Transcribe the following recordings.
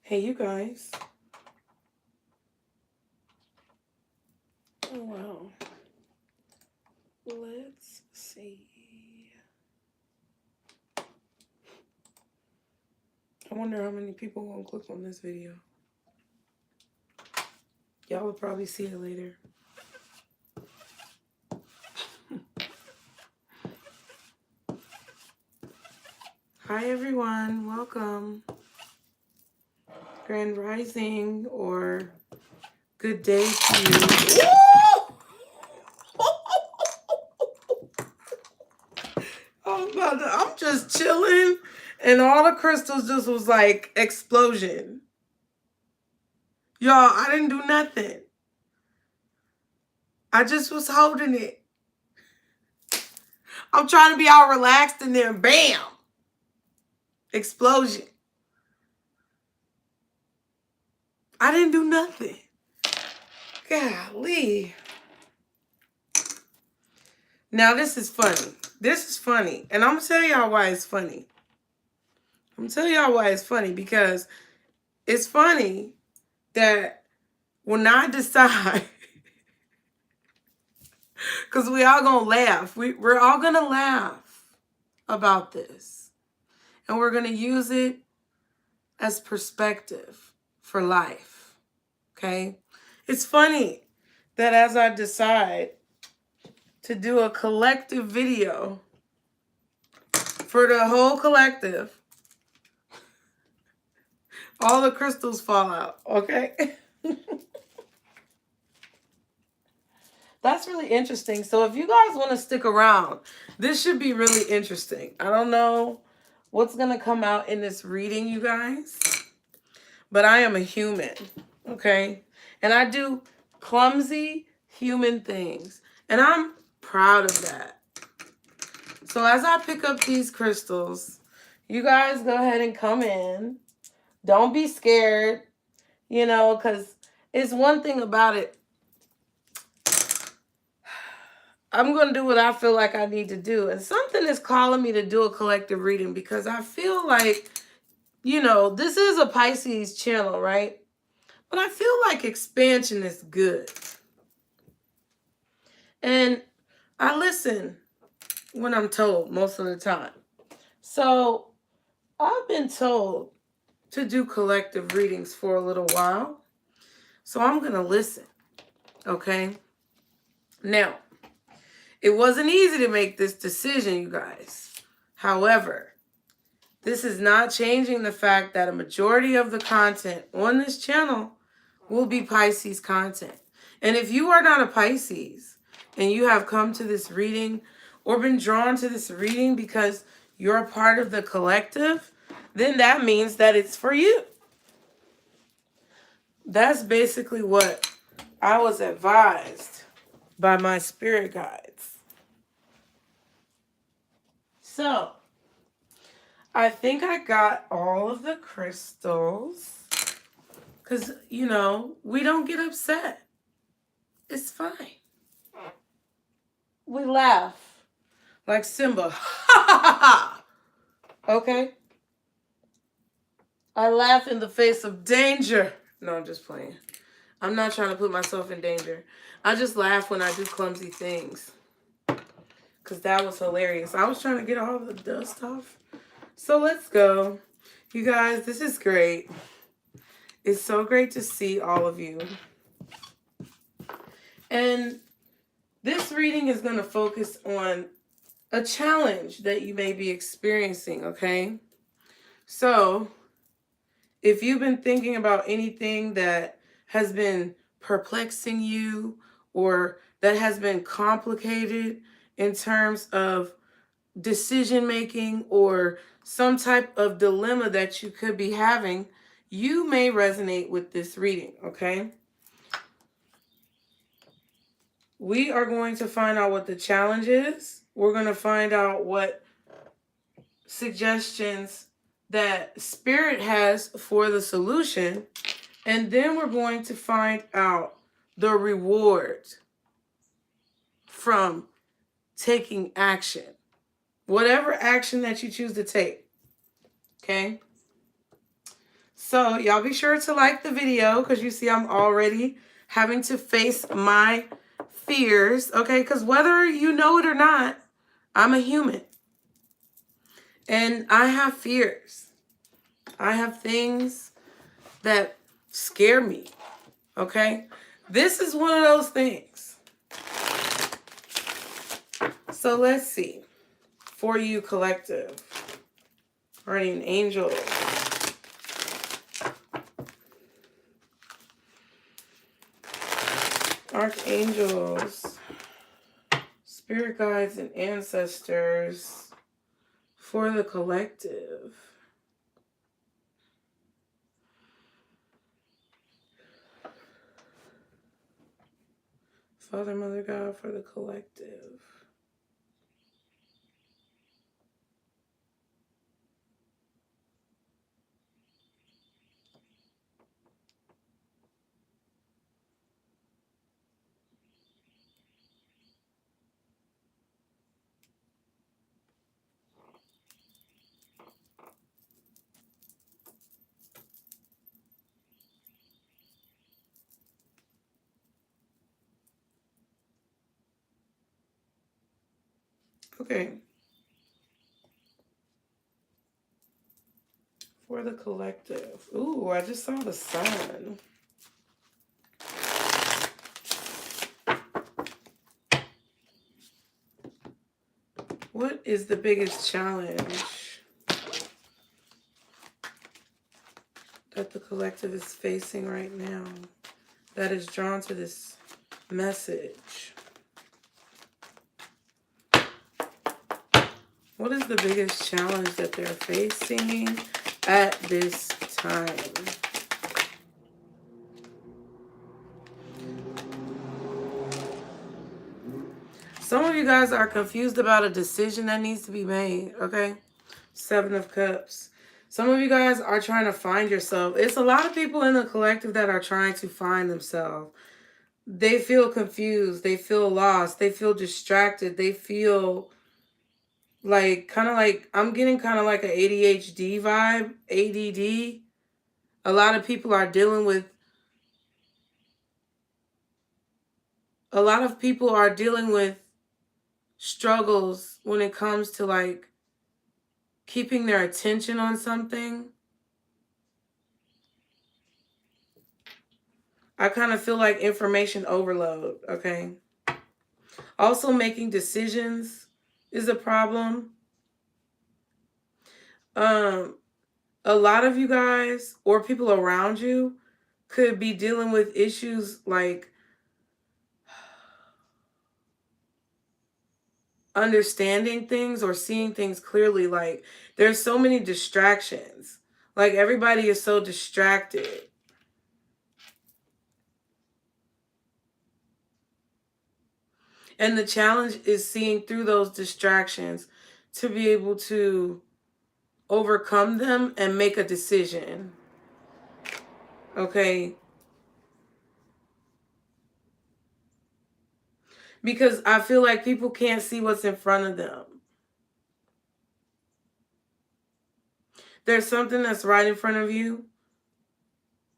Hey, you guys. Oh, wow. Let's see. I wonder how many people will click on this video. Y'all will probably see it later. Hi, everyone. Welcome. Grand Rising or good day to you. I'm just chilling, and all the crystals just was like explosion. Y'all, I didn't do nothing. I just was holding it. I'm trying to be all relaxed, and then bam, explosion. I didn't do nothing. Golly. Now, this is funny. This is funny. And I'm going to tell y'all why it's funny. I'm going to tell y'all why it's funny. Because it's funny that when I decide, because we all going to laugh. We're all going to laugh about this. And we're going to use it as perspective for life. Okay? It's funny that as I decide to do a collective video for the whole collective, all the crystals fall out, okay? That's really interesting. So if you guys want to stick around, this should be really interesting. I don't know what's going to come out in this reading, you guys, but I am a human, okay? And I do clumsy human things, and I'm proud of that. So as I pick up these crystals, you guys go ahead and come in. Don't be scared, you know, because it's one thing about it. I'm going to do what I feel like I need to do. And something is calling me to do a collective reading because I feel like, you know, this is a Pisces channel, right? But I feel like expansion is good. And I listen when I'm told most of the time. So I've been told to do collective readings for a little while. So I'm going to listen, okay? Now, it wasn't easy to make this decision, you guys. However, this is not changing the fact that a majority of the content on this channel will be Pisces content. And if you are not a Pisces and you have come to this reading or been drawn to this reading because you're a part of the collective, then that means that it's for you. That's basically what I was advised by my spirit guides. So, I think I got all of the crystals because, you know, we don't get upset. It's fine. We laugh like Simba. Okay? I laugh in the face of danger. No, I'm just playing. I'm not trying to put myself in danger. I just laugh when I do clumsy things because that was hilarious. I was trying to get all the dust off. So let's go. You guys, this is great. It's so great to see all of you. And this reading is going to focus on a challenge that you may be experiencing, okay? So, if you've been thinking about anything that has been perplexing you or that has been complicated in terms of decision making or some type of dilemma that you could be having, you may resonate with this reading, okay? We are going to find out what the challenge is. We're going to find out what suggestions that Spirit has for the solution. And then we're going to find out the reward from taking action. Whatever action that you choose to take. Okay? So y'all be sure to like the video because you see I'm already having to face my fears, okay? Because whether you know it or not, I'm a human. And I have fears. I have things that scare me, okay? This is one of those things. So let's see. For you, collective. Guardian angels. Archangels. Spirit guides and ancestors. For the collective. Father, Mother, God, for the collective. Okay. For the collective. Ooh, I just saw the sun. What is the biggest challenge that the collective is facing right now that is drawn to this message? What is the biggest challenge that they're facing at this time? Some of you guys are confused about a decision that needs to be made, okay? Seven of Cups. Some of you guys are trying to find yourself. It's a lot of people in the collective that are trying to find themselves. They feel confused. They feel lost. They feel distracted. They feel like, I'm getting kind of like an ADHD vibe, ADD. A lot of people are dealing with, struggles when it comes to like keeping their attention on something. I kind of feel like information overload, okay? Also, making decisions is a problem. A lot of you guys or people around you could be dealing with issues like understanding things or seeing things clearly. Like there's so many distractions. Like everybody is so distracted. And the challenge is seeing through those distractions to be able to overcome them and make a decision. Okay? Because I feel like people can't see what's in front of them. There's something that's right in front of you,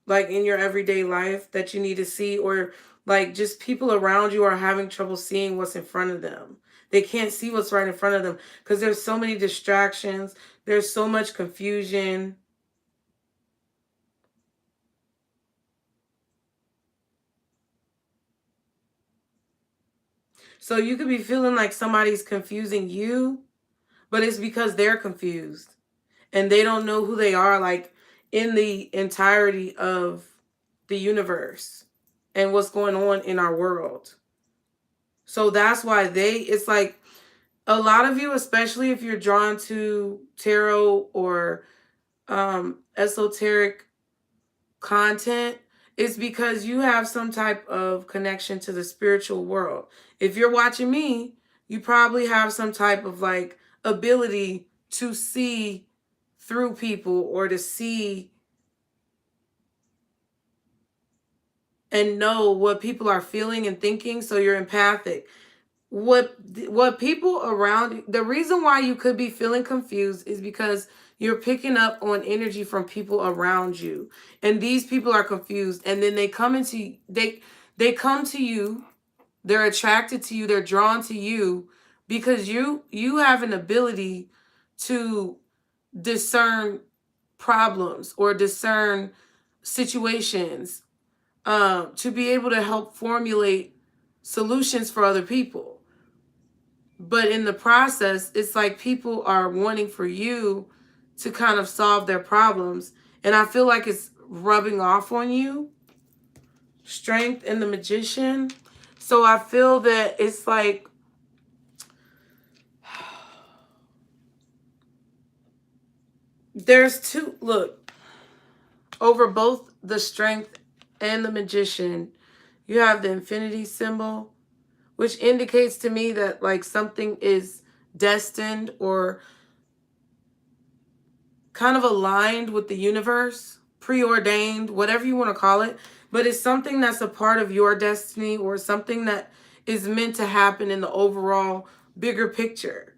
like in your everyday life that you need to see, or like just people around you are having trouble seeing what's in front of them. They can't see what's right in front of them because there's so many distractions. There's so much confusion. So you could be feeling like somebody's confusing you, but it's because they're confused and they don't know who they are, like in the entirety of the universe and what's going on in our world. So that's why it's like a lot of you, especially if you're drawn to tarot or esoteric content, is because you have some type of connection to the spiritual world. If you're watching me, you probably have some type of like ability to see through people or to see and know what people are feeling and thinking, so you're empathic. What people around, the reason why you could be feeling confused is because You're picking up on energy from people around you. And these people are confused. And then they come into, they come to you. They're attracted to you. They're drawn to you because you have an ability to discern problems or discern situations, to be able to help formulate solutions for other people. But in the process, it's like people are wanting for you to kind of solve their problems. And I feel like it's rubbing off on you. Strength and the Magician. So I feel that it's like, there's two, look, over both the Strength and the Magician, you have the infinity symbol, which indicates to me that like something is destined or kind of aligned with the universe, preordained, whatever you want to call it. But it's something that's a part of your destiny or something that is meant to happen in the overall bigger picture.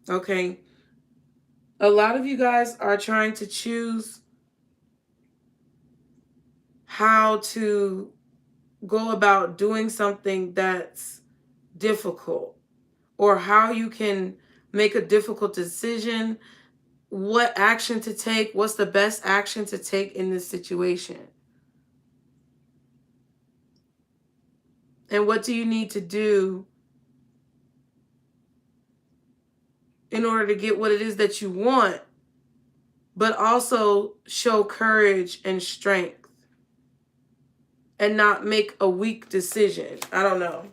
Okay. A lot of you guys are trying to choose how to go about doing something that's difficult, or how you can make a difficult decision, what action to take, what's the best action to take in this situation. And what do you need to do in order to get what it is that you want, but also show courage and strength and not make a weak decision. I don't know.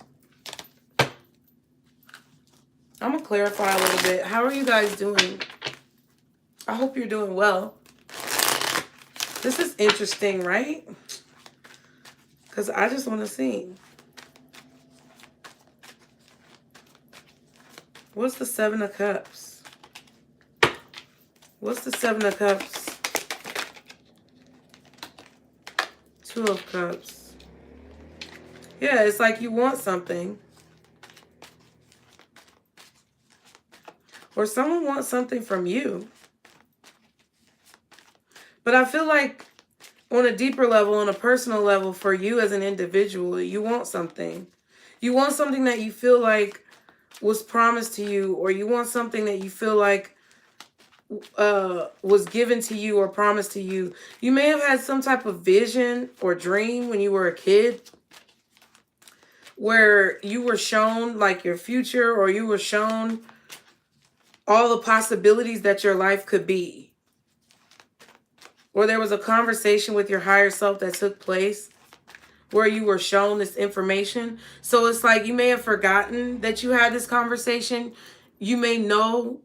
I'm going to clarify a little bit. How are you guys doing? I hope you're doing well. This is interesting, right? Because I just want to see. What's the Seven of Cups? What's the Seven of Cups? Two of Cups. Yeah, it's like you want something. Or someone wants something from you. But I feel like on a deeper level, on a personal level, for you as an individual, you want something. You want something that you feel like was promised to you, or you want something that you feel like was given to you or promised to you. You may have had some type of vision or dream when you were a kid where you were shown like your future, or you were shown all the possibilities that your life could be. Or there was a conversation with your higher self that took place where you were shown this information. So it's like you may have forgotten that you had this conversation. You may know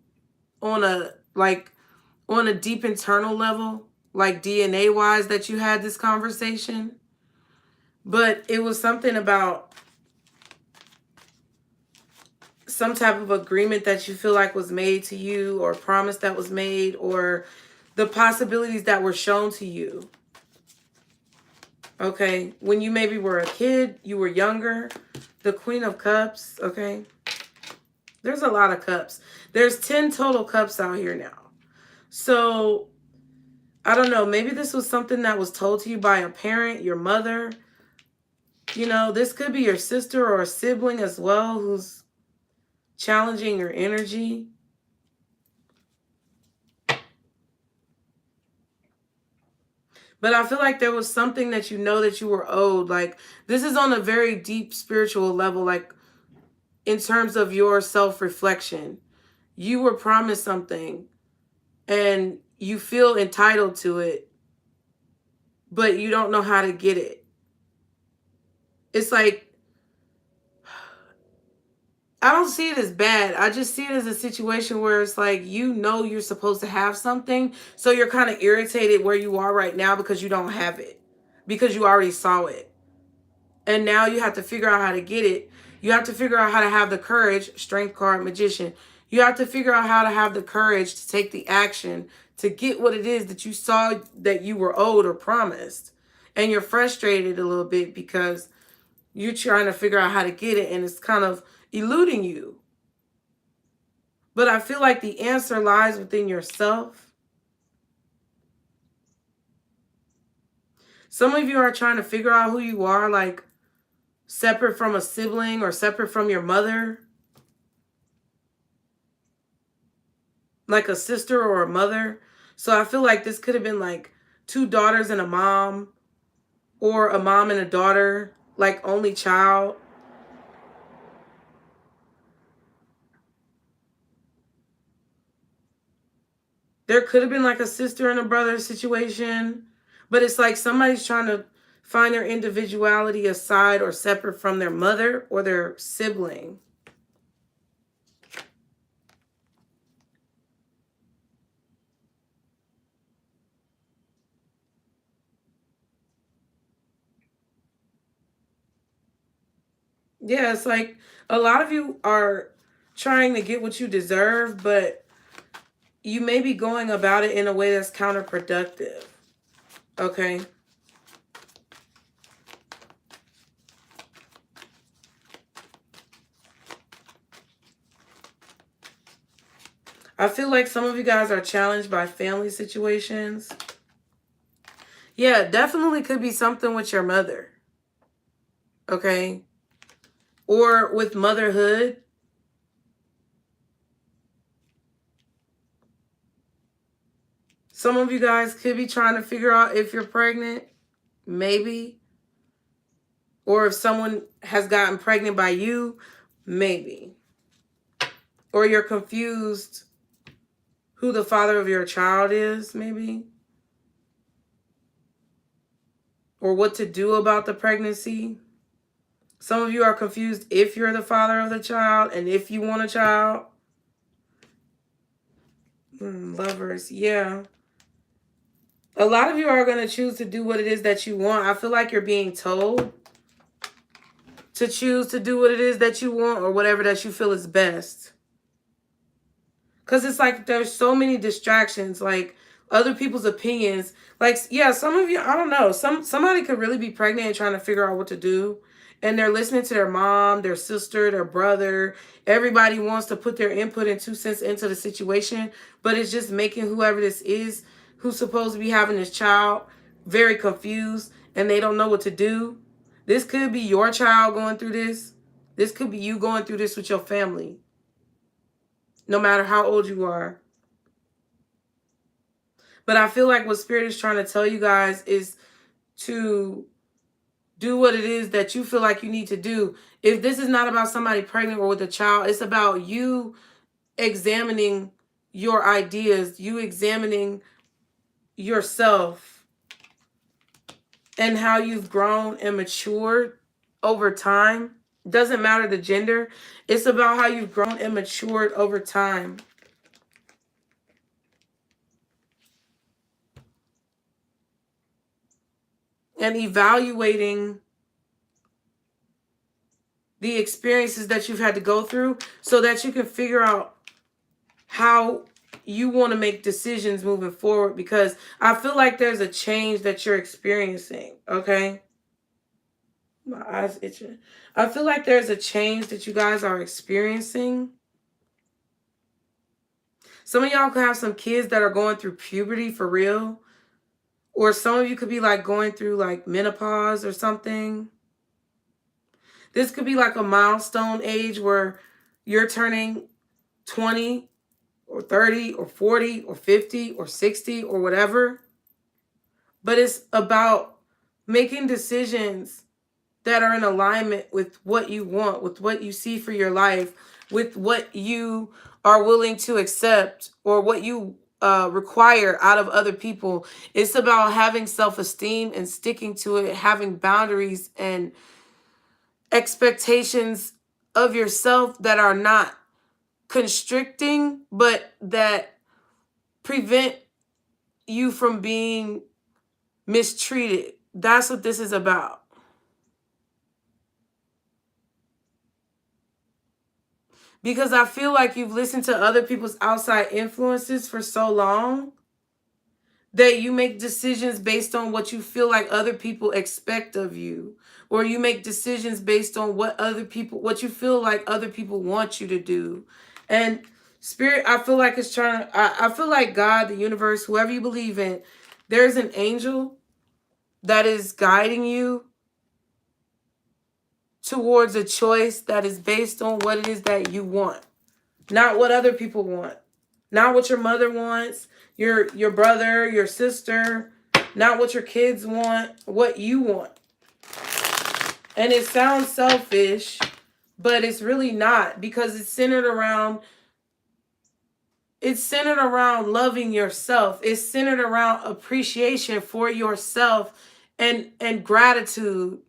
on a deep internal level, like DNA wise, that you had this conversation. But it was something about some type of agreement that you feel like was made to you, or promise that was made, or the possibilities that were shown to you. Okay, when you maybe were a kid, you were younger. The Queen of Cups, okay? There's a lot of cups. There's 10 total cups out here now. So, I don't know. Maybe this was something that was told to you by a parent, your mother. You know, this could be your sister or a sibling as well who's challenging your energy. But I feel like there was something that you know that you were owed. Like, this is on a very deep spiritual level, like in terms of your self-reflection. You were promised something and you feel entitled to it, but you don't know how to get it. It's like, I don't see it as bad. I just see it as a situation where it's like, you know, you're supposed to have something. So you're kind of irritated where you are right now because you don't have it, because you already saw it. And now you have to figure out how to get it. You have to figure out how to have the courage, Strength card, Magician. You have to figure out how to have the courage to take the action to get what it is that you saw that you were owed or promised. And you're frustrated a little bit because you're trying to figure out how to get it and it's kind of eluding you. But I feel like the answer lies within yourself. Some of you are trying to figure out who you are, like separate from a sibling or separate from your mother. Like a sister or a mother. So I feel like this could have been like 2 daughters and a mom, or a mom and a daughter, like only child. There could have been like a sister and a brother situation, but it's like somebody's trying to find their individuality aside or separate from their mother or their sibling. Yeah, it's like a lot of you are trying to get what you deserve, but you may be going about it in a way that's counterproductive. Okay? I feel like some of you guys are challenged by family situations. Yeah, definitely could be something with your mother. Okay? Or with motherhood. Some of you guys could be trying to figure out if you're pregnant. Maybe. Or if someone has gotten pregnant by you. Maybe. Or you're confused who the father of your child is, maybe. Or what to do about the pregnancy. Some of you are confused if you're the father of the child and if you want a child. Lovers, yeah. A lot of you are going to choose to do what it is that you want. I feel like you're being told to choose to do what it is that you want or whatever that you feel is best. Because it's like there's so many distractions, like other people's opinions. Like, yeah, some of you, I don't know. Somebody could really be pregnant and trying to figure out what to do. And they're listening to their mom, their sister, their brother. Everybody wants to put their input and 2 cents into the situation. But it's just making whoever this is who's supposed to be having this child very confused. And they don't know what to do. This could be your child going through this. This could be you going through this with your family. No matter how old you are. But I feel like what Spirit is trying to tell you guys is to do what it is that you feel like you need to do. If this is not about somebody pregnant or with a child, it's about you examining your ideas, you examining yourself and how you've grown and matured over time. Doesn't matter the gender. It's about how you've grown and matured over time. And evaluating the experiences that you've had to go through so that you can figure out how you want to make decisions moving forward, because I feel like there's a change that you're experiencing, okay? My eyes itching. I feel like there's a change that you guys are experiencing. Some of y'all could have some kids that are going through puberty for real. Or some of you could be like going through like menopause or something. This could be like a milestone age where you're turning 20 or 30 or 40 or 50 or 60 or whatever. But it's about making decisions that are in alignment with what you want, with what you see for your life, with what you are willing to accept or what you require out of other people. It's about having self-esteem and sticking to it, having boundaries and expectations of yourself that are not constricting, but that prevent you from being mistreated. That's what this is about. Because I feel like you've listened to other people's outside influences for so long that you make decisions based on what you feel like other people expect of you. Or you make decisions based on what you feel like other people want you to do. And Spirit, I feel like it's trying to, I feel like God, the universe, whoever you believe in, there's an angel that is guiding you towards a choice that is based on what it is that you want, not what other people want, not what your mother wants, your brother, your sister, not what your kids want, what you want. And it sounds selfish, but it's really not, because it's centered around loving yourself. It's centered around appreciation for yourself and gratitude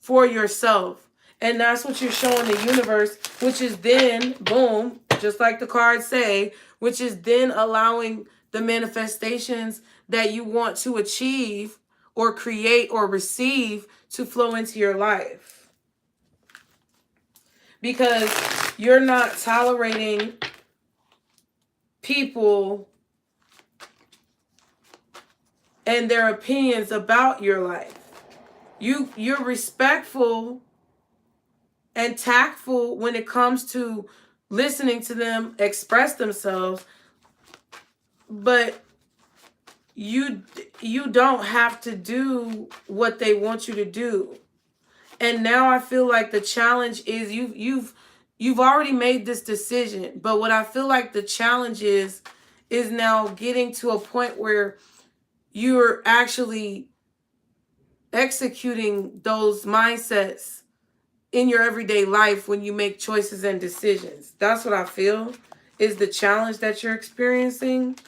for yourself. And that's what you're showing the universe, which is then, boom, just like the cards say, which is then allowing the manifestations that you want to achieve or create or receive to flow into your life. Because you're not tolerating people and their opinions about your life. You're respectful and tactful when it comes to listening to them express themselves, but you don't have to do what they want you to do. And now I feel like the challenge is you've already made this decision, but what I feel like the challenge is now getting to a point where you're actually executing those mindsets in your everyday life when you make choices and decisions. That's what I feel is the challenge that you're experiencing.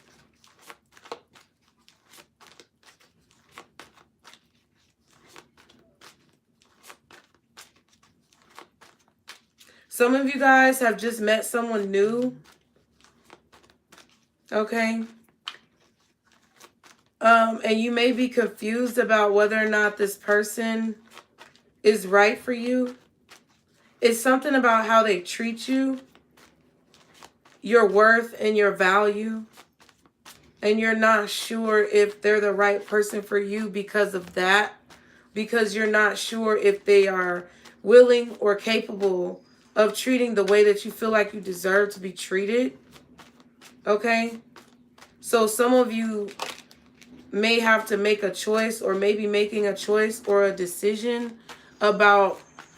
Some of you guys have just met someone new. Okay. And you may be confused about whether or not this person is right for you. It's something about how they treat you, your worth and your value. And you're not sure if they're the right person for you because of that. Because you're not sure if they are willing or capable of treating the way that you feel like you deserve to be treated. Okay? So some of you may have to make a choice, or maybe making a choice or a decision about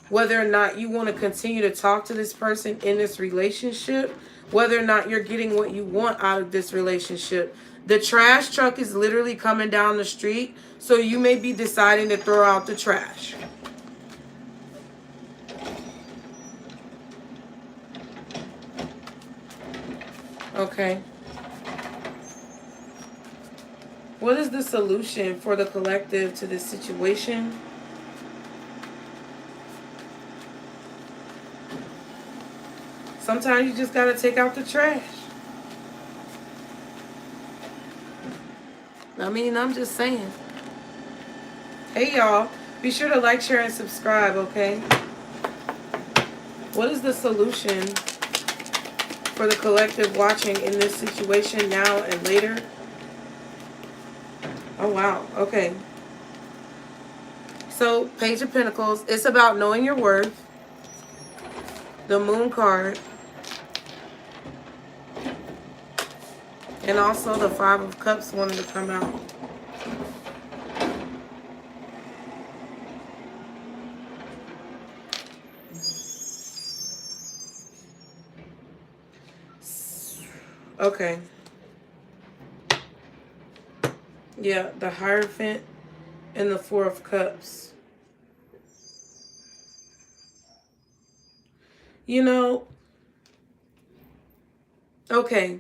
whether or not you want to continue to talk to this person in this relationship, whether or not you're getting what you want out of this relationship. The trash truck is literally coming down the street, so you may be deciding to throw out the trash. Okay. What is the solution for the collective to this situation? Sometimes you just got to take out the trash. I mean, I'm just saying. Hey, y'all. Be sure to like, share, and subscribe, okay? What is the solution for the collective watching in this situation now and later? Oh, wow. Okay. So, Page of Pentacles. It's about knowing your worth. The Moon card. And also the Five of Cups wanted to come out. Okay. Yeah, the Hierophant and the Four of Cups. You know, okay.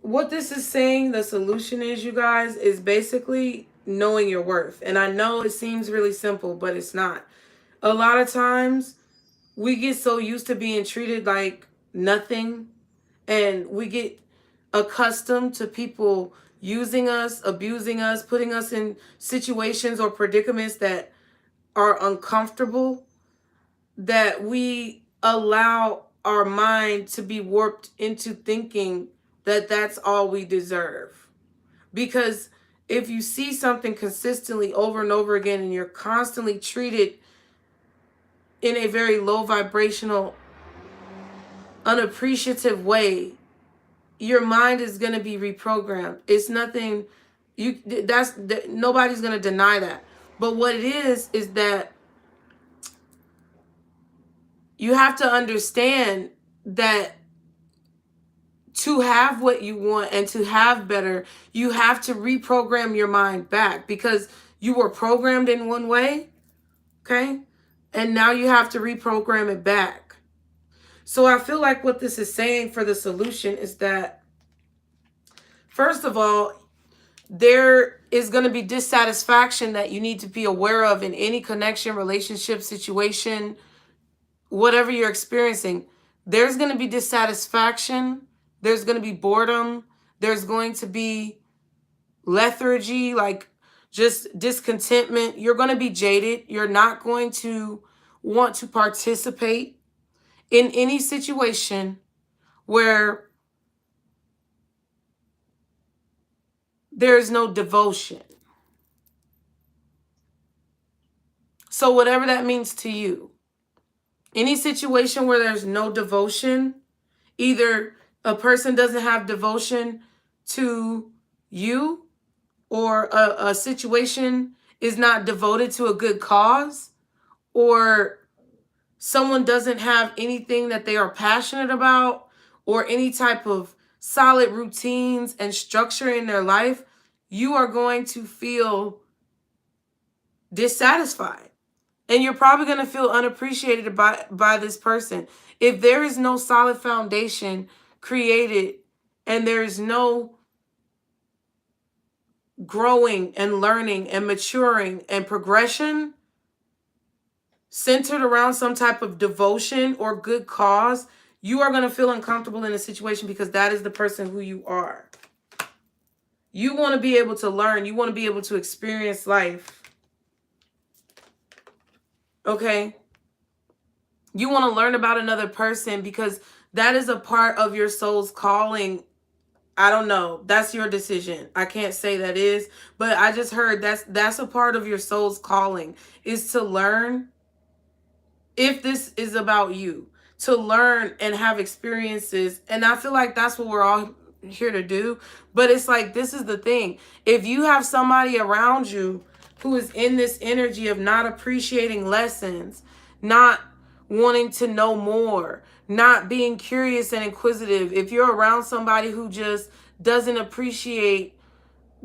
What this is saying, the solution is, you guys, is basically knowing your worth. And I know it seems really simple, but it's not. A lot of times, we get so used to being treated like nothing, and we get accustomed to people using us, abusing us, putting us in situations or predicaments that are uncomfortable, that we allow our mind to be warped into thinking that that's all we deserve. Because if you see something consistently over and over again, and you're constantly treated in a very low vibrational unappreciative way, your mind is going to be reprogrammed. It's nothing, nobody's going to deny that. But what it is that you have to understand that to have what you want and to have better, you have to reprogram your mind back, because you were programmed in one way, okay? And now you have to reprogram it back. So I feel like what this is saying for the solution is that, first of all, there is going to be dissatisfaction that you need to be aware of in any connection, relationship, situation, whatever you're experiencing. There's going to be dissatisfaction. There's going to be boredom. There's going to be lethargy, like just discontentment. You're going to be jaded. You're not going to want to participate in any situation where there's no devotion. So whatever that means to you, any situation where there's no devotion, either a person doesn't have devotion to you, or a situation is not devoted to a good cause, or someone doesn't have anything that they are passionate about, or any type of solid routines and structure in their life, you are going to feel dissatisfied. And you're probably going to feel unappreciated by this person. If there is no solid foundation created and there is no growing and learning and maturing and progression centered around some type of devotion or good cause, you are going to feel uncomfortable in a situation, because that is the person who you are. You want to be able to learn. You want to be able to experience life. Okay? You want to learn about another person, because that is a part of your soul's calling. I don't know. That's your decision. I can't say that is, but I just heard that's a part of your soul's calling, is to learn. If this is about you, to learn and have experiences. And I feel like that's what we're all here to do. But it's like, this is the thing. If you have somebody around you who is in this energy of not appreciating lessons, not wanting to know more, not being curious and inquisitive, if you're around somebody who just doesn't appreciate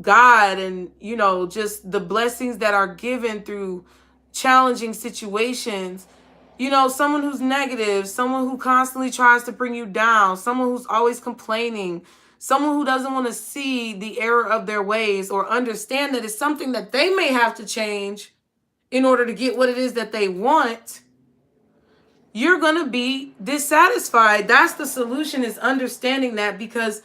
God and, you know, just the blessings that are given through challenging situations, you know, someone who's negative, someone who constantly tries to bring you down, someone who's always complaining, someone who doesn't want to see the error of their ways or understand that it's something that they may have to change in order to get what it is that they want, you're going to be dissatisfied. That's the solution, is understanding that, because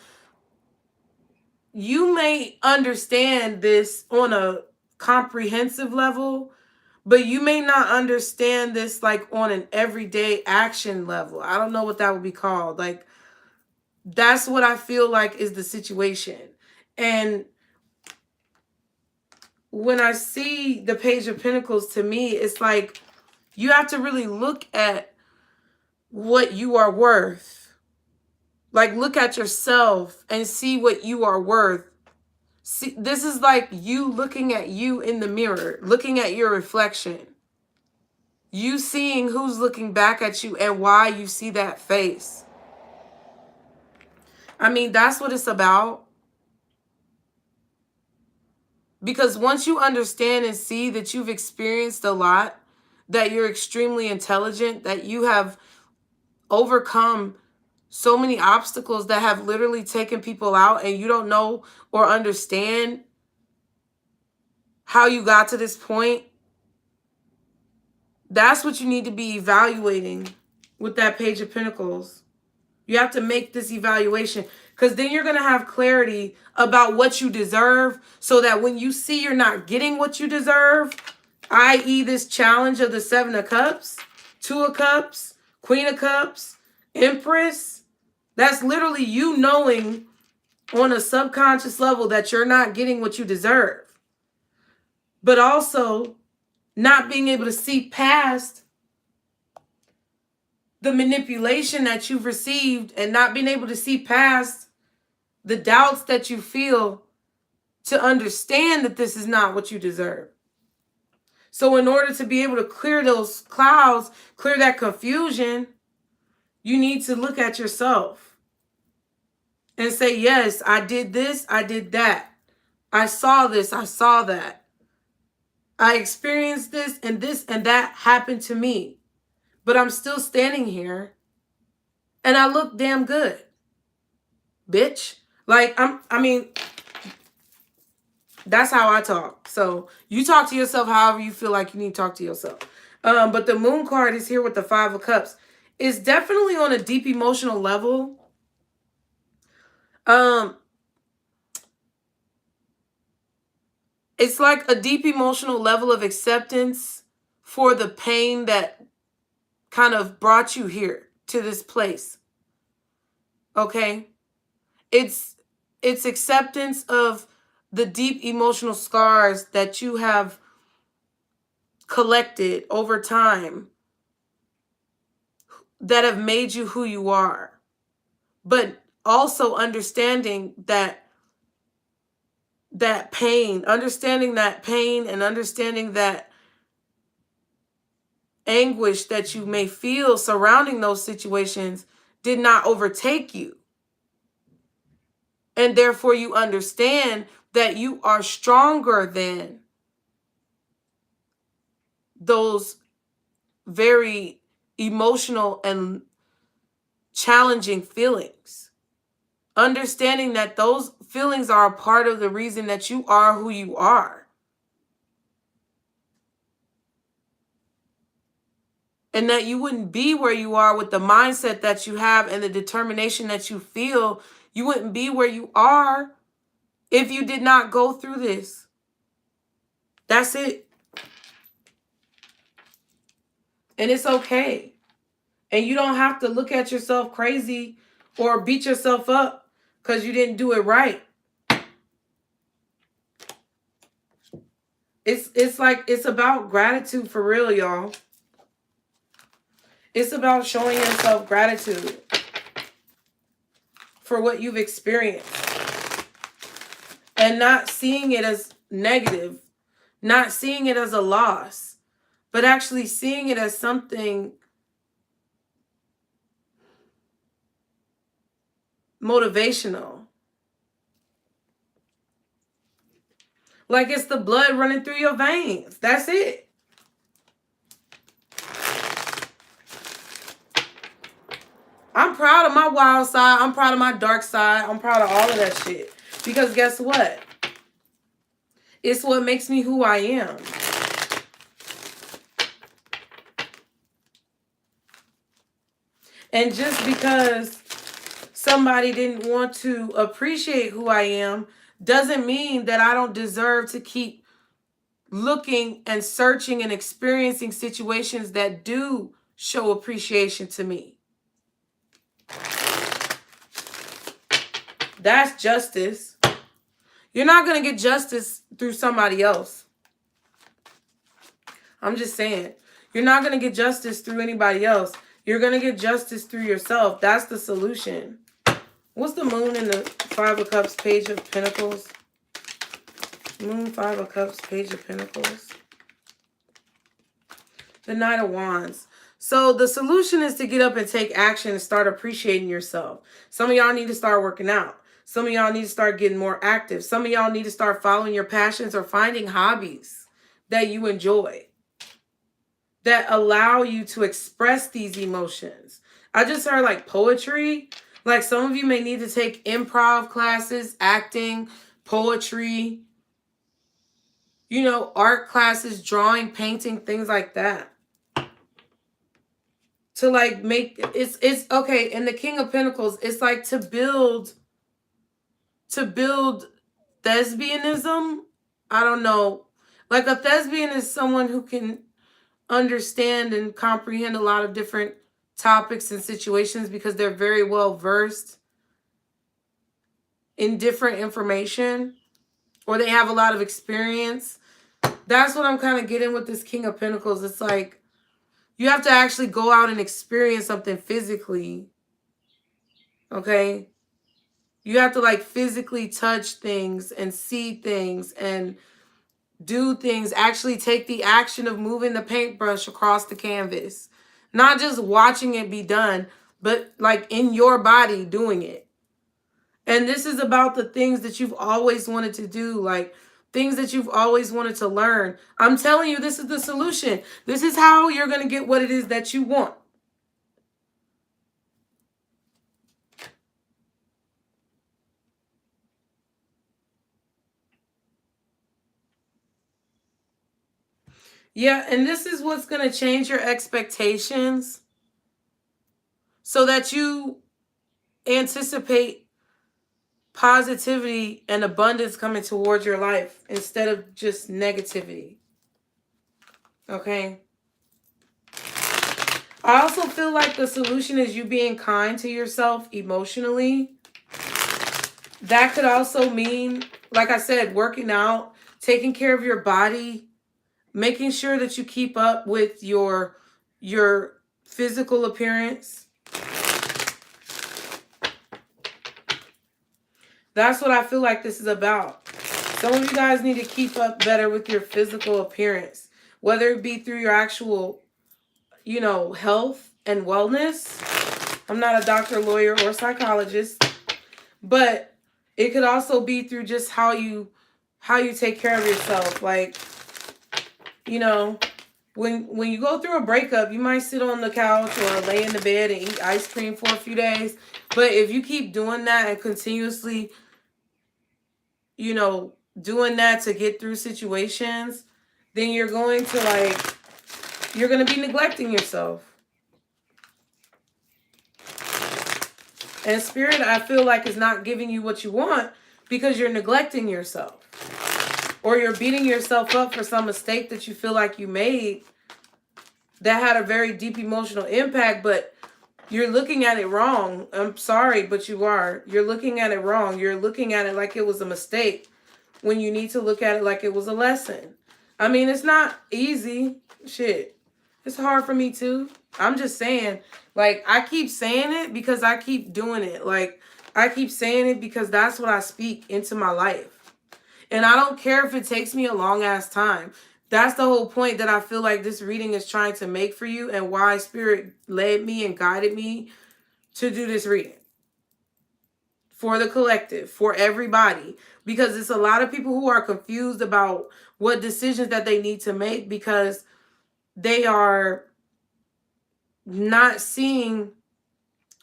you may understand this on a comprehensive level, but you may not understand this like on an everyday action level. I don't know what that would be called. Like, that's what I feel like is the situation. And when I see the Page of Pentacles, to me, it's like you have to really look at what you are worth. Like, look at yourself and see what you are worth. See, this is like you looking at you in the mirror, looking at your reflection. You seeing who's looking back at you and why you see that face. I mean, that's what it's about. Because once you understand and see that you've experienced a lot, that you're extremely intelligent, that you have overcome so many obstacles that have literally taken people out, and you don't know or understand how you got to this point, that's what you need to be evaluating with that Page of Pentacles. You have to make this evaluation, because then you're going to have clarity about what you deserve, so that when you see you're not getting what you deserve, i.e. this challenge of the Seven of Cups, Two of Cups, Queen of Cups, Empress, that's literally you knowing on a subconscious level that you're not getting what you deserve. But also not being able to see past the manipulation that you've received and not being able to see past the doubts that you feel to understand that this is not what you deserve. So in order to be able to clear those clouds, clear that confusion, you need to look at yourself and say, yes, I did this, I did that. I saw this, I saw that. I experienced this and that happened to me. But I'm still standing here and I look damn good. Bitch. Like, I mean, that's how I talk. So you talk to yourself however you feel like you need to talk to yourself. But the moon card is here with the 5 of Cups. It's definitely on a deep emotional level. It's like a deep emotional level of acceptance for the pain that kind of brought you here to this place. Okay? It's acceptance of the deep emotional scars that you have collected over time that have made you who you are. But also understanding that pain, understanding that pain and understanding that anguish that you may feel surrounding those situations did not overtake you. And therefore you understand that you are stronger than those very emotional and challenging feelings. Understanding that those feelings are a part of the reason that you are who you are. And that you wouldn't be where you are with the mindset that you have and the determination that you feel. You wouldn't be where you are if you did not go through this. That's it. And it's okay. And you don't have to look at yourself crazy or beat yourself up because you didn't do it right. It's about gratitude for real, y'all. It's about showing yourself gratitude for what you've experienced and not seeing it as negative, not seeing it as a loss, but actually seeing it as something motivational. Like it's the blood running through your veins. That's it. I'm proud of my wild side. I'm proud of my dark side. I'm proud of all of that shit. Because guess what? It's what makes me who I am. And just because somebody didn't want to appreciate who I am doesn't mean that I don't deserve to keep looking and searching and experiencing situations that do show appreciation to me. That's justice. You're not going to get justice through somebody else. I'm just saying. You're not going to get justice through anybody else. You're going to get justice through yourself. That's the solution. What's the moon in the 5 of Cups, Page of Pentacles? Moon, 5 of Cups, Page of Pentacles. The Knight of Wands. So the solution is to get up and take action and start appreciating yourself. Some of y'all need to start working out. Some of y'all need to start getting more active. Some of y'all need to start following your passions or finding hobbies that you enjoy, that allow you to express these emotions. I just heard like poetry. Like some of you may need to take improv classes, acting, poetry, you know, art classes, drawing, painting, things like that. To like make, it's okay. And the King of Pentacles, it's like to build thespianism. I don't know. Like a thespian is someone who can understand and comprehend a lot of different topics and situations because they're very well versed in different information, or they have a lot of experience. That's what I'm kind of getting with this King of Pentacles. It's like You have to actually go out and experience something physically. Okay? You have to like physically touch things and see things and do things, actually take the action of moving the paintbrush across the canvas. Not just watching it be done, but like in your body doing it. And this is about the things that you've always wanted to do, like things that you've always wanted to learn. I'm telling you, this is the solution. This is how you're going to get what it is that you want. Yeah, and this is what's going to change your expectations so that you anticipate positivity and abundance coming towards your life instead of just negativity. Okay? I also feel like the solution is you being kind to yourself emotionally. That could also mean, like I said, working out, taking care of your body, making sure that you keep up with your physical appearance. That's what I feel like this is about. Some of you guys need to keep up better with your physical appearance, whether it be through your actual, health and wellness. I'm not a doctor, lawyer, or psychologist, but it could also be through just how you take care of yourself. Like, when you go through a breakup, you might sit on the couch or lay in the bed and eat ice cream for a few days. But if you keep doing that and continuously, doing that to get through situations, then you're going to be neglecting yourself. And Spirit, I feel like, is not giving you what you want because you're neglecting yourself. Or you're beating yourself up for some mistake that you feel like you made that had a very deep emotional impact, but you're looking at it wrong. I'm sorry, but you are. You're looking at it wrong. You're looking at it like it was a mistake when you need to look at it like it was a lesson. I mean, it's not easy. Shit. It's hard for me too. I'm just saying, like, I keep saying it because I keep doing it. Like, I keep saying it because that's what I speak into my life. And I don't care if it takes me a long ass time. That's the whole point that I feel like this reading is trying to make for you, and why Spirit led me and guided me to do this reading. For the collective, for everybody. Because it's a lot of people who are confused about what decisions that they need to make because they are not seeing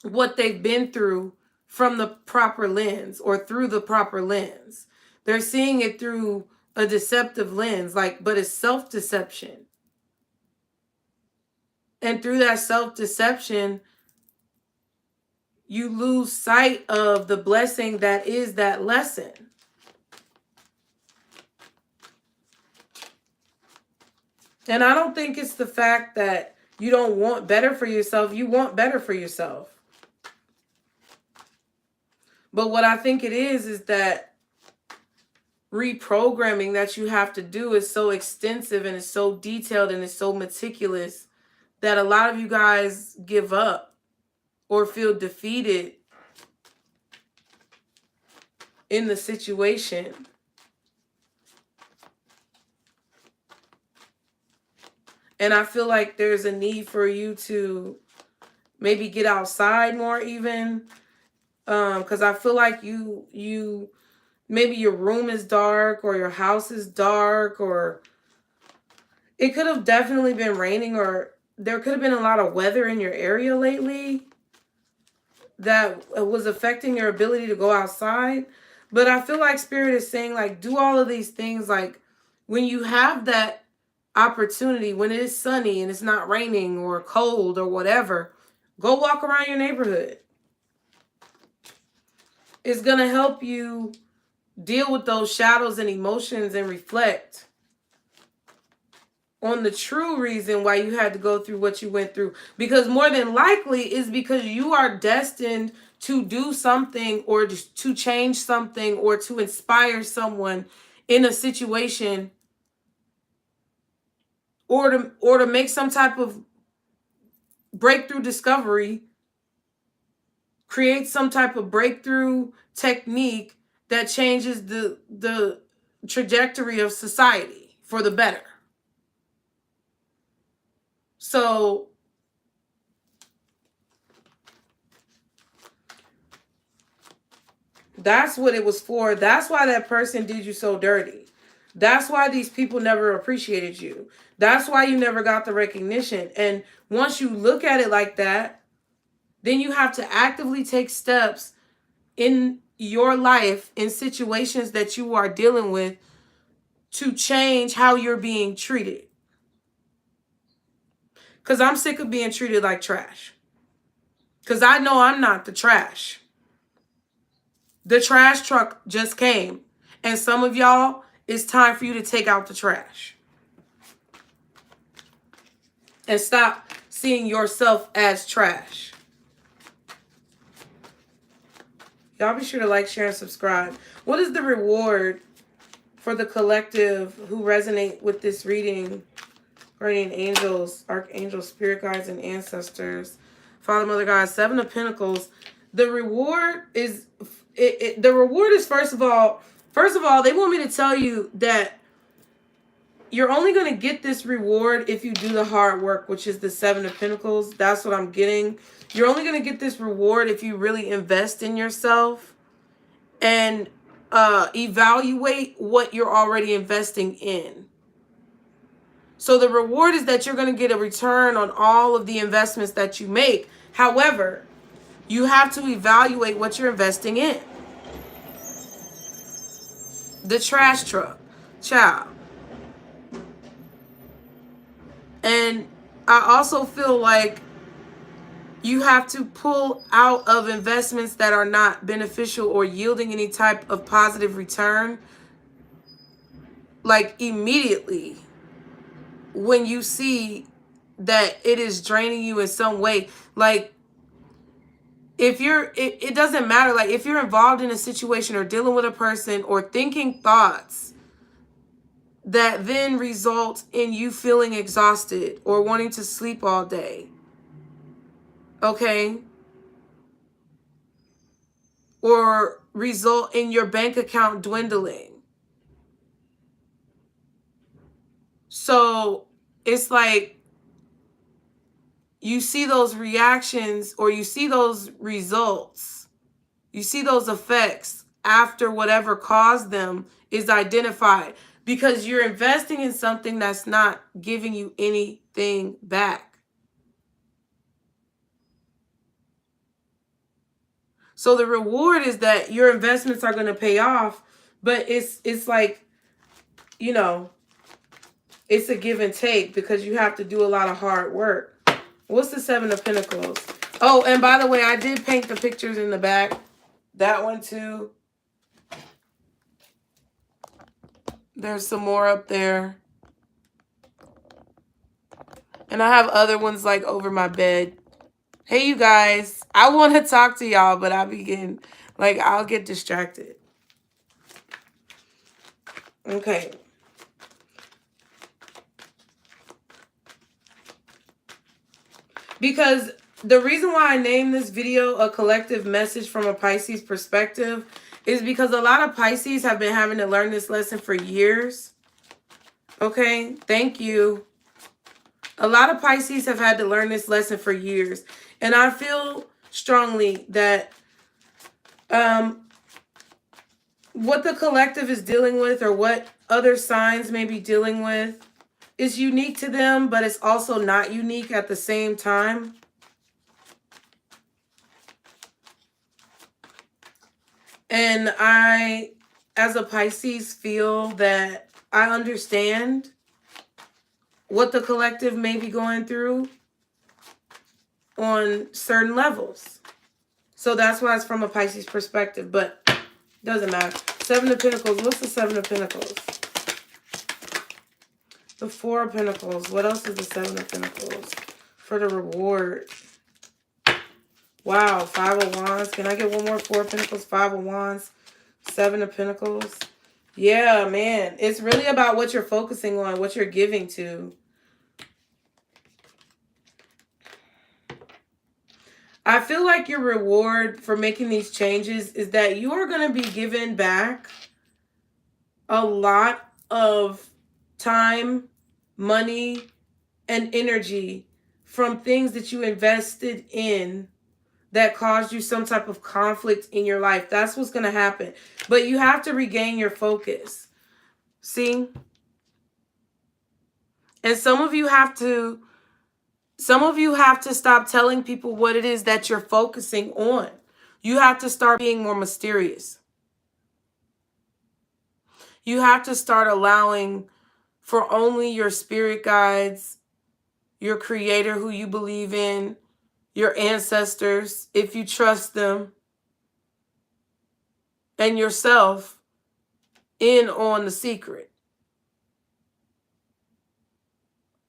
what they've been through from the proper lens or through the proper lens. They're seeing it through a deceptive lens, but it's self-deception. And through that self-deception, you lose sight of the blessing that is that lesson. And I don't think it's the fact that you don't want better for yourself. You want better for yourself. But what I think it is that reprogramming that you have to do is so extensive and it's so detailed and it's so meticulous that a lot of you guys give up or feel defeated in the situation. And I feel like there's a need for you to maybe get outside more even. Because I feel like you maybe your room is dark or your house is dark, or it could have definitely been raining, or there could have been a lot of weather in your area lately that was affecting your ability to go outside. But I feel like Spirit is saying, like, do all of these things. Like, when you have that opportunity, when it is sunny and it's not raining or cold or whatever, go walk around your neighborhood. It's going to help you deal with those shadows and emotions and reflect on the true reason why you had to go through what you went through. Because more than likely is because you are destined to do something or to change something or to inspire someone in a situation, or to make some type of breakthrough discovery, create some type of breakthrough technique that changes the trajectory of society for the better. So that's what it was for. That's why that person did you so dirty. That's why these people never appreciated you. That's why you never got the recognition. And once you look at it like that, then you have to actively take steps in your life, in situations that you are dealing with, to change how you're being treated. Because I'm sick of being treated like trash. Because I know I'm not the trash. The trash truck just came. And some of y'all, it's time for you to take out the trash. And stop seeing yourself as trash. Y'all be sure to like, share, and subscribe. What is the reward for the collective who resonate with this reading? Guardian angels, archangels, spirit guides, and ancestors. Father, Mother, God, Seven of Pentacles. The reward is, first of all, they want me to tell you that you're only going to get this reward if you do the hard work, which is the Seven of Pentacles. That's what I'm getting. You're only going to get this reward if you really invest in yourself and evaluate what you're already investing in. So the reward is that you're going to get a return on all of the investments that you make. However, you have to evaluate what you're investing in. The trash truck, child. And I also feel like you have to pull out of investments that are not beneficial or yielding any type of positive return, like immediately, when you see that it is draining you in some way. Like, if you're, it doesn't matter. Like, if you're involved in a situation or dealing with a person or thinking thoughts that then result in you feeling exhausted or wanting to sleep all day, okay? Or result in your bank account dwindling. So it's like you see those reactions or you see those results, you see those effects after whatever caused them is identified, because you're investing in something that's not giving you anything back. So the reward is that your investments are going to pay off, but it's like, you know, it's a give and take because you have to do a lot of hard work. What's the Seven of Pentacles? Oh, and by the way, I did paint the pictures in the back. That one too. There's some more up there. And I have other ones like over my bed. Hey, you guys. I want to talk to y'all, but I'll get distracted. Okay. Because the reason why I named this video A Collective Message from a Pisces Perspective is because a lot of Pisces have been having to learn this lesson for years. Okay, thank you. A lot of Pisces have had to learn this lesson for years. And I feel strongly that what the collective is dealing with, or what other signs may be dealing with, is unique to them, but it's also not unique at the same time. And I, as a Pisces, feel that I understand what the collective may be going through on certain levels. So that's why it's from a Pisces perspective, but doesn't matter. Seven of Pentacles. What's the Seven of Pentacles? The Four of Pentacles. What else is the Seven of Pentacles for the reward? Wow, Five of Wands. Can I get one more? Four of Pentacles, Five of Wands, Seven of Pentacles. Yeah, man. It's really about what you're focusing on, what you're giving to. I feel like your reward for making these changes is that you are going to be given back a lot of time, money, and energy from things that you invested in that caused you some type of conflict in your life. That's what's going to happen. But you have to regain your focus. See? And some of you have to stop telling people what it is that you're focusing on. You have to start being more mysterious. You have to start allowing for only your spirit guides, your creator who you believe in, your ancestors, if you trust them, and yourself in on the secret.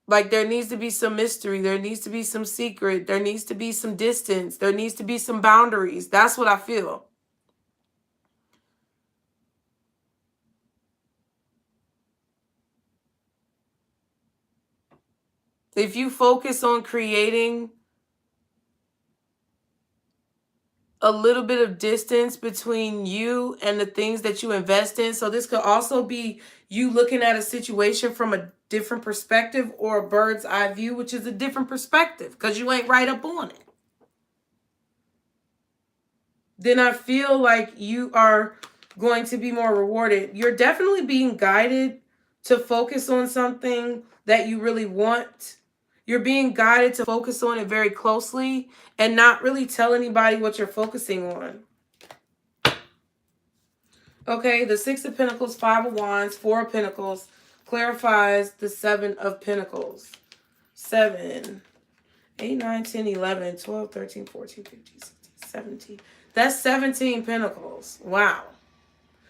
Like, there needs to be some mystery. There needs to be some secret. There needs to be some distance. There needs to be some boundaries. That's what I feel. If you focus on creating a little bit of distance between you and the things that you invest in. So this could also be you looking at a situation from a different perspective, or a bird's eye view, which is a different perspective because you ain't right up on it. Then I feel like you are going to be more rewarded. You're definitely being guided to focus on something that you really want. You're being guided to focus on it very closely and not really tell anybody what you're focusing on. Okay, the Six of Pentacles, Five of Wands, Four of Pentacles clarifies the Seven of Pentacles. 7, 8, 9, 10, 11, 12, 13, 14, 15, 16, 17. That's 17 Pentacles. Wow.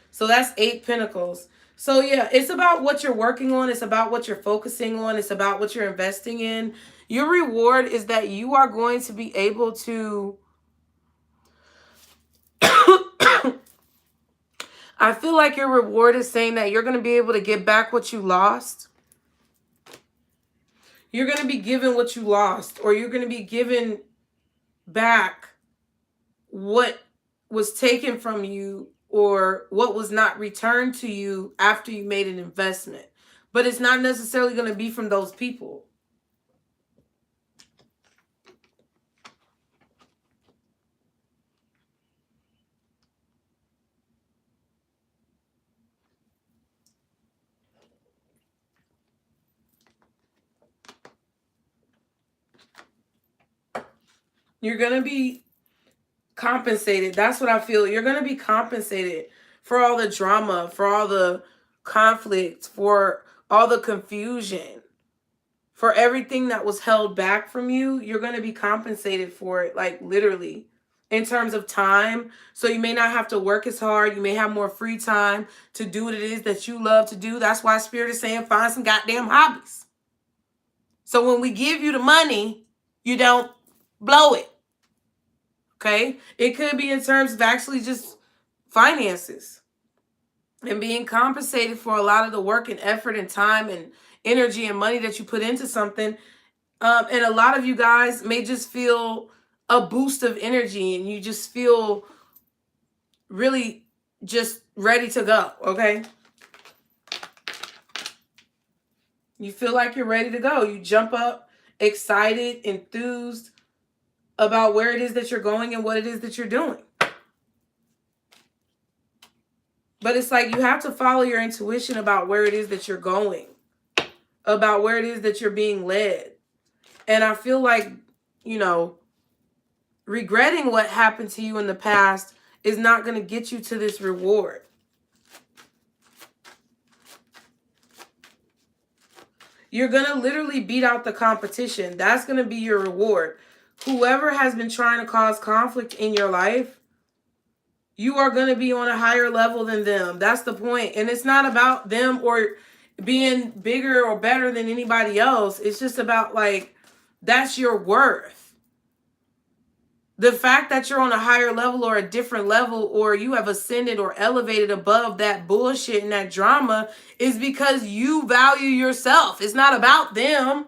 So that's 8 Pentacles. So yeah, it's about what you're working on. It's about what you're focusing on. It's about what you're investing in. Your reward is that you are going to be able to... I feel like your reward is saying that you're going to be able to get back what you lost. You're going to be given what you lost, or you're going to be given back what was taken from you, or what was not returned to you after you made an investment. But it's not necessarily going to be from those people. You're going to be compensated. That's what I feel. You're going to be compensated for all the drama, for all the conflict, for all the confusion, for everything that was held back from you. You're going to be compensated for it, like literally, in terms of time. So you may not have to work as hard. You may have more free time to do what it is that you love to do. That's why Spirit is saying find some goddamn hobbies. So when we give you the money, you don't blow it. Okay? It could be in terms of actually just finances and being compensated for a lot of the work and effort and time and energy and money that you put into something. And a lot of you guys may just feel a boost of energy and you just feel really just ready to go, okay? You feel like you're ready to go. You jump up, excited, enthused about where it is that you're going and what it is that you're doing. But it's like you have to follow your intuition about where it is that you're going, about where it is that you're being led. And I feel like, you know, regretting what happened to you in the past is not going to get you to this reward. You're going to literally beat out the competition. That's going to be your reward. Whoever has been trying to cause conflict in your life, you are going to be on a higher level than them. That's the point. And it's not about them or being bigger or better than anybody else. It's just about, like, that's your worth. The fact that you're on a higher level or a different level, or you have ascended or elevated above that bullshit and that drama, is because you value yourself. It's not about them.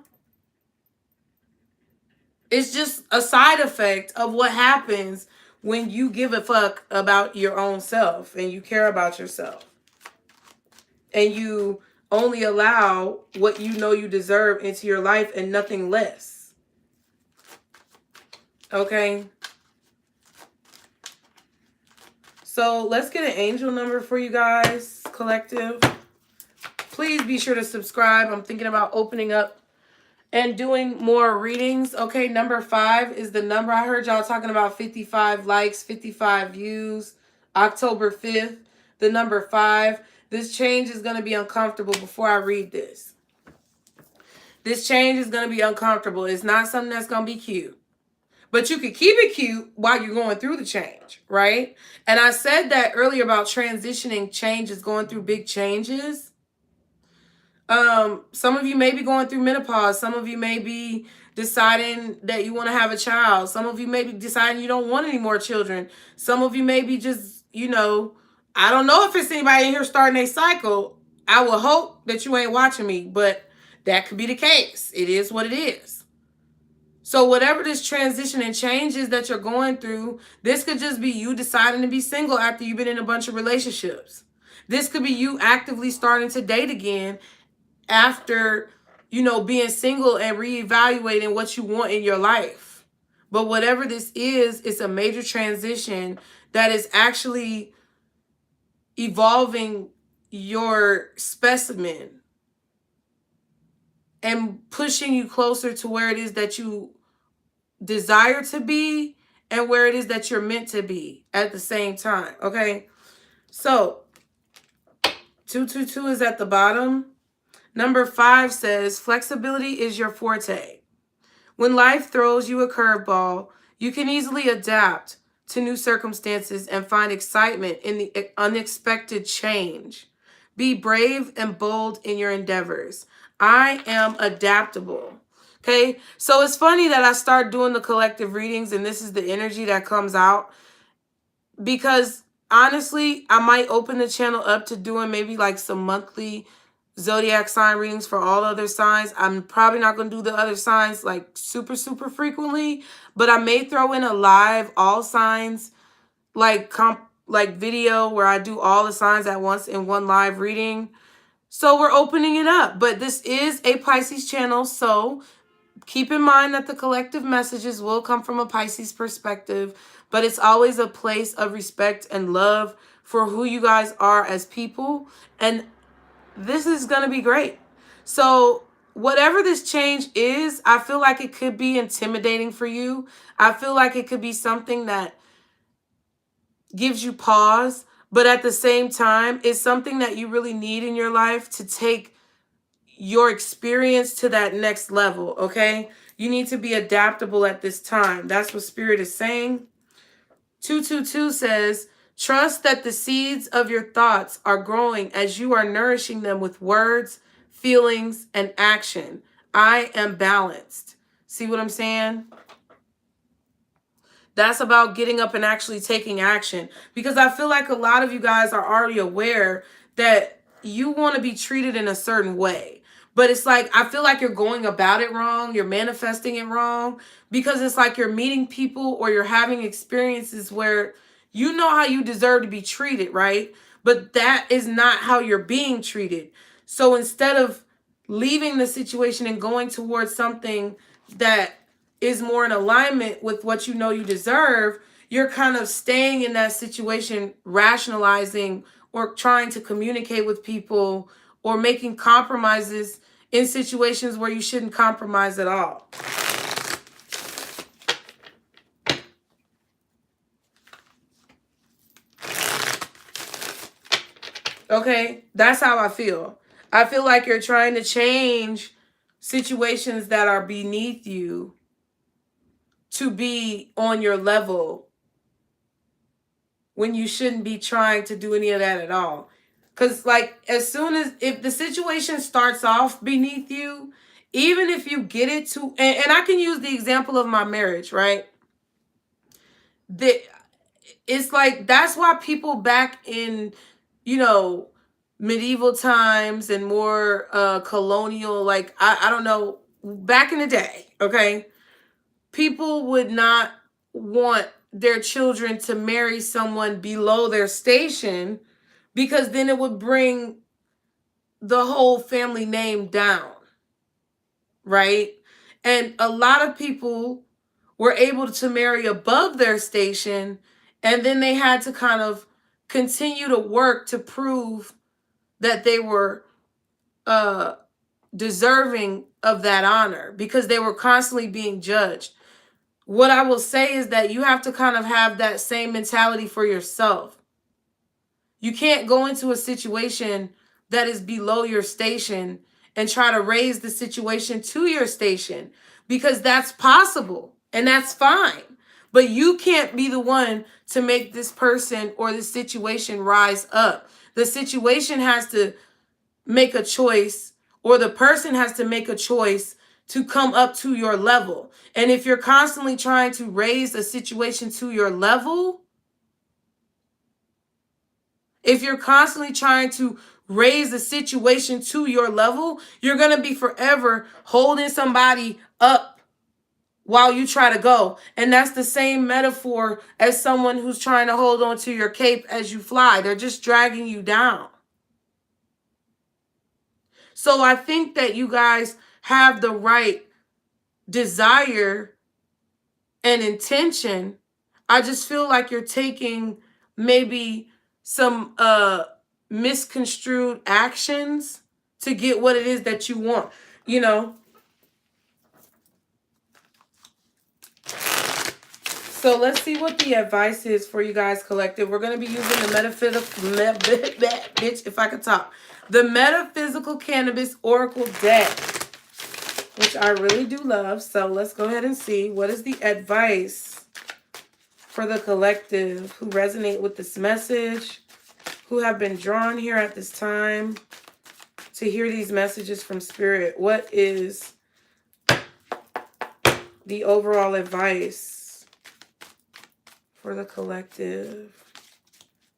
It's just a side effect of what happens when you give a fuck about your own self and you care about yourself. And you only allow what you know you deserve into your life and nothing less. Okay? So let's get an angel number for you guys, collective. Please be sure to subscribe. I'm thinking about opening up and doing more readings. Okay, number 5 is the number. I heard y'all talking about 55 likes, 55 views, October 5th. The number 5. This change is going to be uncomfortable before I read this. This change is going to be uncomfortable. It's not something that's going to be cute. But you can keep it cute while you're going through the change, right? And I said that earlier about transitioning changes, going through big changes. Some of you may be going through menopause. Some of you may be deciding that you want to have a child. Some of you may be deciding you don't want any more children. Some of you may be just, I don't know if it's anybody in here starting a cycle. I will hope that you ain't watching me, but that could be the case. It is what it is. So whatever this transition and change is that you're going through, this could just be you deciding to be single after you've been in a bunch of relationships. This could be you actively starting to date again after, being single and reevaluating what you want in your life. But whatever this is, it's a major transition that is actually evolving your specimen and pushing you closer to where it is that you desire to be and where it is that you're meant to be at the same time. Okay, so 222 is at the bottom. Number 5 says flexibility is your forte. When life throws you a curveball, you can easily adapt to new circumstances and find excitement in the unexpected change. Be brave and bold in your endeavors. I am adaptable. Okay, so it's funny that I start doing the collective readings and this is the energy that comes out, because honestly, I might open the channel up to doing maybe like some monthly zodiac sign readings for all other signs. I'm probably not going to do the other signs like super frequently, but I may throw in a live all signs like video where I do all the signs at once in one live reading. So we're opening it up, but this is a Pisces channel, so keep in mind that the collective messages will come from a Pisces perspective, but it's always a place of respect and love for who you guys are as people, and this is going to be great. So whatever this change is, I feel like it could be intimidating for you. I feel like it could be something that gives you pause, but at the same time, it's something that you really need in your life to take your experience to that next level, okay? You need to be adaptable at this time. That's what Spirit is saying. 222 says, trust that the seeds of your thoughts are growing as you are nourishing them with words, feelings, and action. I am balanced. See what I'm saying? That's about getting up and actually taking action, because I feel like a lot of you guys are already aware that you want to be treated in a certain way. But it's like, I feel like you're going about it wrong. You're manifesting it wrong, because it's like you're meeting people or you're having experiences where you know how you deserve to be treated, right? But that is not how you're being treated. So instead of leaving the situation and going towards something that is more in alignment with what you know you deserve, you're kind of staying in that situation, rationalizing or trying to communicate with people or making compromises in situations where you shouldn't compromise at all. Okay, that's how I feel. I feel like you're trying to change situations that are beneath you to be on your level when you shouldn't be trying to do any of that at all. Because like, as soon as, if the situation starts off beneath you, even if you get it to, and I can use the example of my marriage, right? It's like, that's why people back in, medieval times and more colonial, like, I don't know, back in the day, okay? people would not want their children to marry someone below their station, because then it would bring the whole family name down, right? And a lot of people were able to marry above their station, and then they had to kind of continue to work to prove that they were deserving of that honor, because they were constantly being judged. What I will say is that you have to kind of have that same mentality for yourself. You can't go into a situation that is below your station and try to raise the situation to your station, because that's possible and that's fine. But you can't be the one to make this person or this situation rise up. The situation has to make a choice, or the person has to make a choice to come up to your level. And if you're constantly trying to raise a situation to your level, if you're constantly trying to raise the situation to your level, you're going to be forever holding somebody up while you try to go. And that's the same metaphor as someone who's trying to hold on to your cape as you fly. They're just dragging you down. So I think that you guys have the right desire and intention. I just feel like you're taking maybe some misconstrued actions to get what it is that you want, you know. So let's see what the advice is for you guys, collective. We're going to be using the metaphysical, bitch, if I could talk, the Metaphysical Cannabis Oracle deck, which I really do love. So let's go ahead and see what is the advice for the collective who resonate with this message, who have been drawn here at this time to hear these messages from Spirit. What is the overall advice for the collective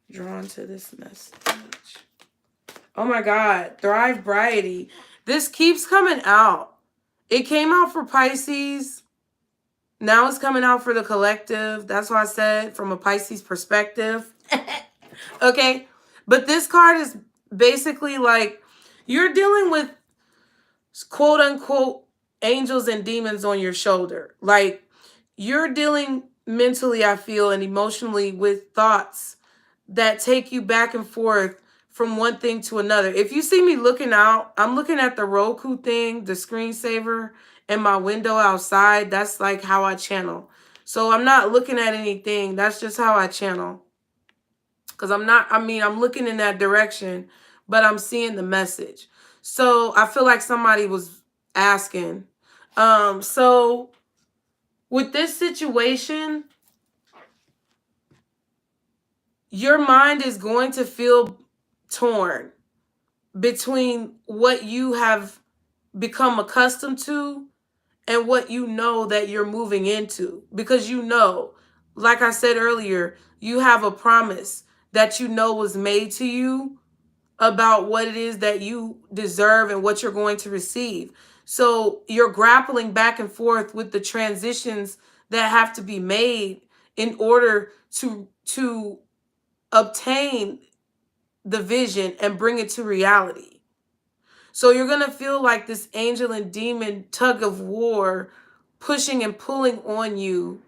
drawn to this message? Oh my God, Thrive Brighty. This keeps coming out. It came out for Pisces. Now it's coming out for the collective. That's why I said from a Pisces perspective. Okay. But this card is basically like you're dealing with quote unquote angels and demons on your shoulder. Like you're dealing mentally, I feel, and emotionally with thoughts that take you back and forth from one thing to another. If you see me looking out, I'm looking at the Roku thing, the screensaver, and my window outside. That's like how I channel. So I'm not looking at anything. That's just how I channel. Because I'm looking in that direction, but I'm seeing the message. So I feel like somebody was asking. So with this situation, your mind is going to feel torn between what you have become accustomed to and what you know that you're moving into. Because you know, like I said earlier, you have a promise that you know was made to you about what it is that you deserve and what you're going to receive. So you're grappling back and forth with the transitions that have to be made in order to obtain the vision and bring it to reality. So you're going to feel like this angel and demon tug of war pushing and pulling on you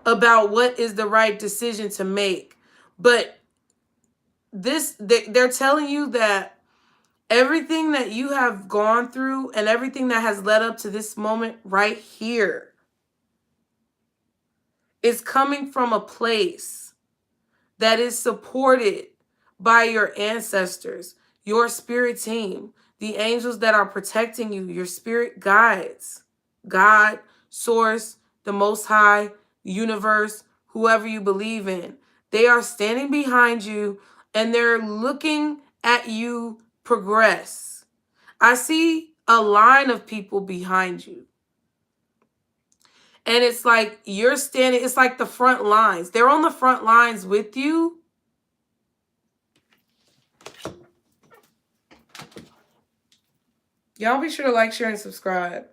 about what is the right decision to make. But they're telling you that everything that you have gone through and everything that has led up to this moment right here is coming from a place that is supported by your ancestors, your spirit team, the angels that are protecting you, your spirit guides, God, Source, the Most High, universe, whoever you believe in. They are standing behind you and they're looking at you progress. I see a line of people behind you. And it's like you're standing, it's like the front lines. They're on the front lines with you. Y'all be sure to like, share, and subscribe.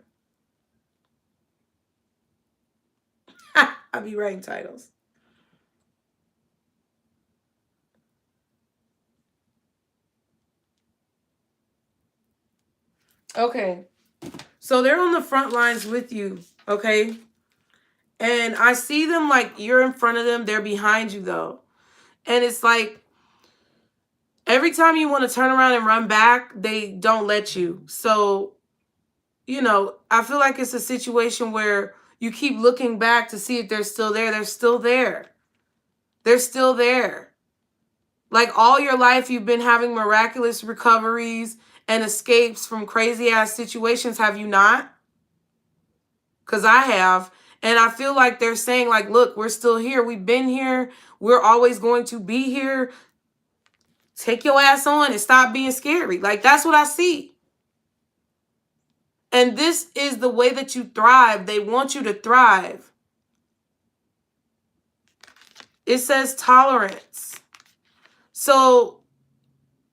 I be writing titles. Okay. So they're on the front lines with you, okay? And I see them like you're in front of them. They're behind you, though. And it's like every time you want to turn around and run back, they don't let you. So, you know, I feel like it's a situation where you keep looking back to see if they're still there. They're still there. They're still there. Like all your life, you've been having miraculous recoveries and escapes from crazy ass situations, have you not? Because I have. And I feel like they're saying, like, look, we're still here. We've been here. We're always going to be here. Take your ass on and stop being scary. Like, that's what I see. And this is the way that you thrive. They want you to thrive. It says tolerance. So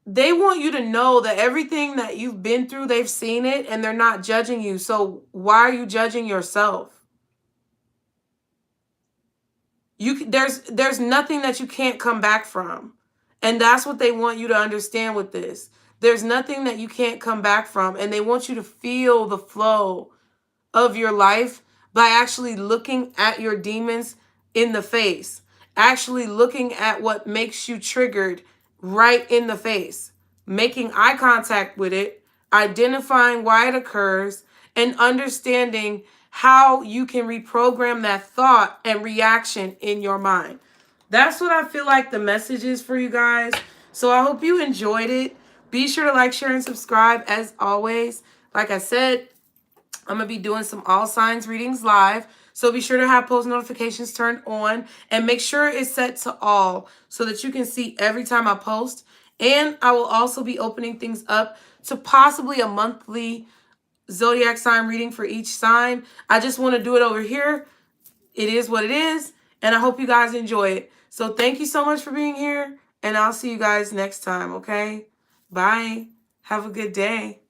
they want you to know that everything that you've been through, they've seen it and they're not judging you. So why are you judging yourself? There's nothing that you can't come back from. And that's what they want you to understand with this. There's nothing that you can't come back from. And they want you to feel the flow of your life by actually looking at your demons in the face. Actually looking at what makes you triggered right in the face. Making eye contact with it. Identifying why it occurs. And understanding how you can reprogram that thought and reaction in your mind. That's what I feel like the message is for you guys. So I hope you enjoyed it. Be sure to like, share, and subscribe as always. Like I said, I'm going to be doing some all signs readings live. So be sure to have post notifications turned on. And make sure it's set to all so that you can see every time I post. And I will also be opening things up to possibly a monthly zodiac sign reading for each sign. I just want to do it over here. It is what it is. And I hope you guys enjoy it. So thank you so much for being here. And I'll see you guys next time, okay? Bye. Have a good day.